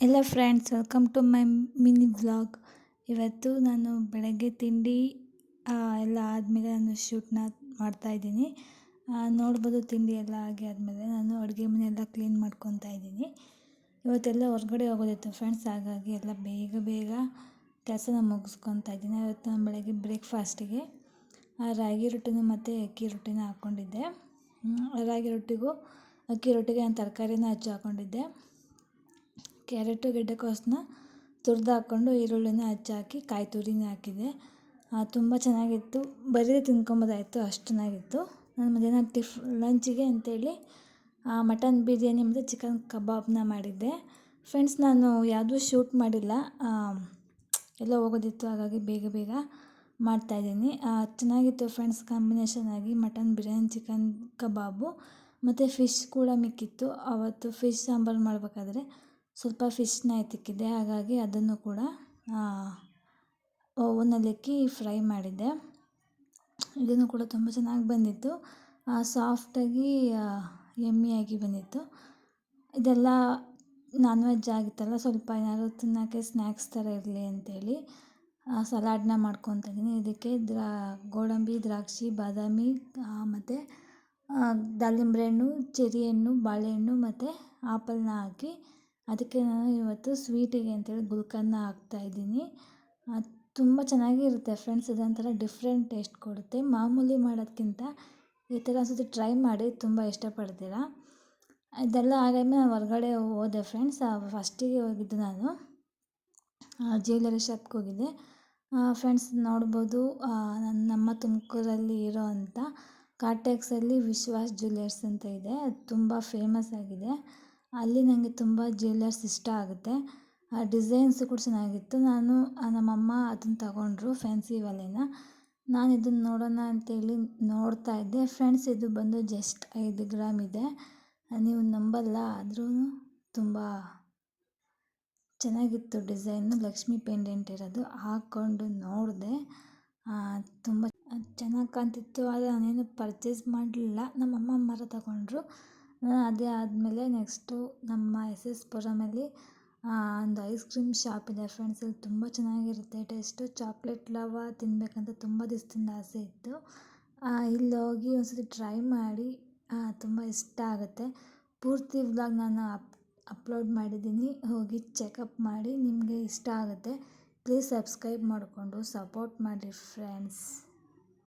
ಎಲ್ಲ friends, welcome to my mini vlog. ಇವತ್ತು ನಾನು ಬೆಳಗ್ಗೆ ತಿಂಡಿ ಎಲ್ಲ ಆದಮೇಲೆ ನಾನು ಶೂಟ್ನ ಮಾಡ್ತಾಯಿದ್ದೀನಿ. ನೋಡ್ಬೋದು, ತಿಂಡಿ ಎಲ್ಲ ಆದಮೇಲೆ ನಾನು ಅಡುಗೆ ಮನೆಯೆಲ್ಲ ಕ್ಲೀನ್ ಮಾಡ್ಕೊತಾ ಇದ್ದೀನಿ. ಇವತ್ತೆಲ್ಲ ಹೊರಗಡೆ ಹೋಗೋದಿತ್ತು ಫ್ರೆಂಡ್ಸ್, ಹಾಗಾಗಿ ಎಲ್ಲ ಬೇಗ ಬೇಗ ಕೆಲಸನ ಮುಗಿಸ್ಕೊತಾ ಇದ್ದೀನಿ. ಇವತ್ತು ನಾನು ಬೆಳಗ್ಗೆ ಬ್ರೇಕ್ಫಾಸ್ಟಿಗೆ ರಾಗಿ ರೊಟ್ಟಿನ ಮತ್ತು ಅಕ್ಕಿ ರೊಟ್ಟಿನ ಹಾಕ್ಕೊಂಡಿದ್ದೆ. ರಾಗಿ ರೊಟ್ಟಿಗೂ ಅಕ್ಕಿ ರೊಟ್ಟಿಗೆ ನಾನು ತರಕಾರಿನ ಹಚ್ಚಿ ಹಾಕ್ಕೊಂಡಿದ್ದೆ. ಕ್ಯಾರೆಟು ಗೆಡ್ಡೆಕೋಸನ್ನ ತುರಿದು ಹಾಕ್ಕೊಂಡು ಈರುಳ್ಳಿನ ಹಚ್ಚಾಕಿ ಕಾಯಿ ತುರಿನ ಹಾಕಿದ್ದೆ. ತುಂಬ ಚೆನ್ನಾಗಿತ್ತು. ಬರೀ ತಿನ್ಕೊಂಬೋದಾಯಿತು, ಅಷ್ಟು ಚೆನ್ನಾಗಿತ್ತು. ನಾನು ಮಧ್ಯಾಹ್ನ ಲಂಚಿಗೆ ಅಂತೇಳಿ ಮಟನ್ ಬಿರಿಯಾನಿ ಮತ್ತು ಚಿಕನ್ ಕಬಾಬ್ನ ಮಾಡಿದ್ದೆ. ಫ್ರೆಂಡ್ಸ್, ನಾನು ಯಾವುದೂ ಶೂಟ್ ಮಾಡಿಲ್ಲ, ಎಲ್ಲ ಹೋಗೋದಿತ್ತು, ಹಾಗಾಗಿ ಬೇಗ ಬೇಗ ಮಾಡ್ತಾಯಿದ್ದೀನಿ. ಚೆನ್ನಾಗಿತ್ತು ಫ್ರೆಂಡ್ಸ್, ಕಾಂಬಿನೇಷನ್ ಆಗಿ ಮಟನ್ ಬಿರಿಯಾನಿ, ಚಿಕನ್ ಕಬಾಬು ಮತ್ತು ಫಿಶ್ ಕೂಡ ಮಿಕ್ಕಿತ್ತು. ಆವತ್ತು ಫಿಶ್ ಸಾಂಬಾರು ಮಾಡಬೇಕಾದ್ರೆ ಸ್ವಲ್ಪ ಫಿಶ್ನ ಎತ್ತಿಕ್ಕಿದ್ದೆ, ಹಾಗಾಗಿ ಅದನ್ನು ಕೂಡ ಓವನ್ನಲ್ಲಿಕ್ಕಿ ಫ್ರೈ ಮಾಡಿದ್ದೆ. ಇದನ್ನು ಕೂಡ ತುಂಬ ಚೆನ್ನಾಗಿ ಬಂದಿತ್ತು, ಸಾಫ್ಟಾಗಿ ಯಮ್ಮಿಯಾಗಿ ಬಂದಿತ್ತು. ಇದೆಲ್ಲ ನಾನ್ ವೆಜ್ ಆಗಿತ್ತಲ್ಲ, ಸ್ವಲ್ಪ ಏನಾದರೂ ತಿನ್ನೋಕ್ಕೆ ಸ್ನ್ಯಾಕ್ಸ್ ಥರ ಇರಲಿ ಅಂತೇಳಿ ಸಲಾಡ್ನ ಮಾಡ್ಕೊತಾ ಇದ್ದೀನಿ. ಇದಕ್ಕೆ ಗೋಡಂಬಿ, ದ್ರಾಕ್ಷಿ, ಬಾದಾಮಿ ಮತ್ತು ದಾಳಿಂಬೆ ಹಣ್ಣು, ಚೆರಿ ಹಣ್ಣು, ಬಾಳೆಹಣ್ಣು ಮತ್ತು ಆಪಲ್ನ ಹಾಕಿ ಅದಕ್ಕೆ ನಾನು ಇವತ್ತು ಸ್ವೀಟಿಗೆ ಅಂತೇಳಿ ಗುಲ್ಕನ್ನ ಹಾಕ್ತಾಯಿದ್ದೀನಿ. ತುಂಬ ಚೆನ್ನಾಗಿರುತ್ತೆ ಫ್ರೆಂಡ್ಸ್, ಇದೊಂಥರ ಡಿಫ್ರೆಂಟ್ ಟೇಸ್ಟ್ ಕೊಡುತ್ತೆ. ಮಾಮೂಲಿ ಮಾಡೋದಕ್ಕಿಂತ ಈ ಥರ ಒಂದ್ಸತಿ ಟ್ರೈ ಮಾಡಿ, ತುಂಬ ಇಷ್ಟಪಡ್ತೀರಾ. ಇದೆಲ್ಲ ಆಗಾದ್ಮೇಲೆ ನಾನು ಹೊರಗಡೆ ಹೋದೆ ಫ್ರೆಂಡ್ಸ್. ಫಸ್ಟಿಗೆ ಹೋಗಿದ್ದು ನಾನು ಜ್ಯುವೆಲರಿ ಶಾಪ್ಗೆ ಹೋಗಿದ್ದೆ. ಫ್ರೆಂಡ್ಸ್, ನೋಡ್ಬೋದು, ನಮ್ಮ ತುಮಕೂರಲ್ಲಿ ಇರೋ ಅಂಥ ಕಾಟೆಕ್ಸಲ್ಲಿ ವಿಶ್ವಾಸ್ ಜ್ಯುವೆಲರ್ಸ್ ಅಂತ ಇದೆ. ಅದು ತುಂಬ ಫೇಮಸ್ ಆಗಿದೆ. ಅಲ್ಲಿ ನನಗೆ ತುಂಬ ಜ್ಯುವೆಲರ್ಸ್ ಇಷ್ಟ ಆಗುತ್ತೆ. ಡಿಸೈನ್ಸು ಕೂಡ ಚೆನ್ನಾಗಿತ್ತು. ನಮ್ಮಮ್ಮ ಅದನ್ನು ತಗೊಂಡ್ರು, ಫ್ಯಾನ್ಸಿ ವಾಲೆನ. ನಾನು ಇದನ್ನು ನೋಡೋಣ ಅಂತೇಳಿ ನೋಡ್ತಾ ಇದ್ದೆ ಫ್ರೆಂಡ್ಸ್. ಇದು ಬಂದು ಜಸ್ಟ್ 5 ಗ್ರಾಮ್ ಇದೆ. ನೀವು ನಂಬಲ್ಲ, ಆದ್ರೂ ತುಂಬ ಚೆನ್ನಾಗಿತ್ತು ಡಿಸೈನು. ಲಕ್ಷ್ಮಿ ಪೆಂಡೆಂಟ್ ಇರೋದು ಹಾಕ್ಕೊಂಡು ನೋಡಿದೆ, ತುಂಬ ಚೆನ್ನಾಗಿ ಕಾಣ್ತಿತ್ತು. ಆದರೆ ನಾನೇನು ಪರ್ಚೇಸ್ ಮಾಡಲಿಲ್ಲ, ನಮ್ಮಮ್ಮ ಮಾತ್ರ ತಗೊಂಡ್ರು. ಅದೇ ಆದಮೇಲೆ ನೆಕ್ಸ್ಟು ನಮ್ಮ SS ಪುರಮಲ್ಲಿ ಒಂದು ಐಸ್ ಕ್ರೀಮ್ ಶಾಪ್ ಇದೆ ಫ್ರೆಂಡ್ಸ್. ಅಲ್ಲಿ ತುಂಬ ಚೆನ್ನಾಗಿರುತ್ತೆ ಟೇಸ್ಟು. ಚಾಕ್ಲೇಟ್ ಲವಾ ತಿನ್ನಬೇಕಂತ ತುಂಬ ದಿವಸದಿಂದ ಆಸೆ ಇತ್ತು. ಇಲ್ಲಿ ಹೋಗಿ ಒಂದ್ಸತಿ ಟ್ರೈ ಮಾಡಿ, ತುಂಬ ಇಷ್ಟ ಆಗುತ್ತೆ. ಪೂರ್ತಿ ವ್ಲಾಗ್ ನಾನು ಅಪ್ಲೋಡ್ ಮಾಡಿದ್ದೀನಿ, ಹೋಗಿ ಚೆಕಪ್ ಮಾಡಿ. ನಿಮಗೆ ಇಷ್ಟ ಆಗುತ್ತೆ. ಪ್ಲೀಸ್ ಸಬ್ಸ್ಕ್ರೈಬ್ ಮಾಡಿಕೊಂಡು ಸಪೋರ್ಟ್ ಮಾಡಿ ಫ್ರೆಂಡ್ಸ್.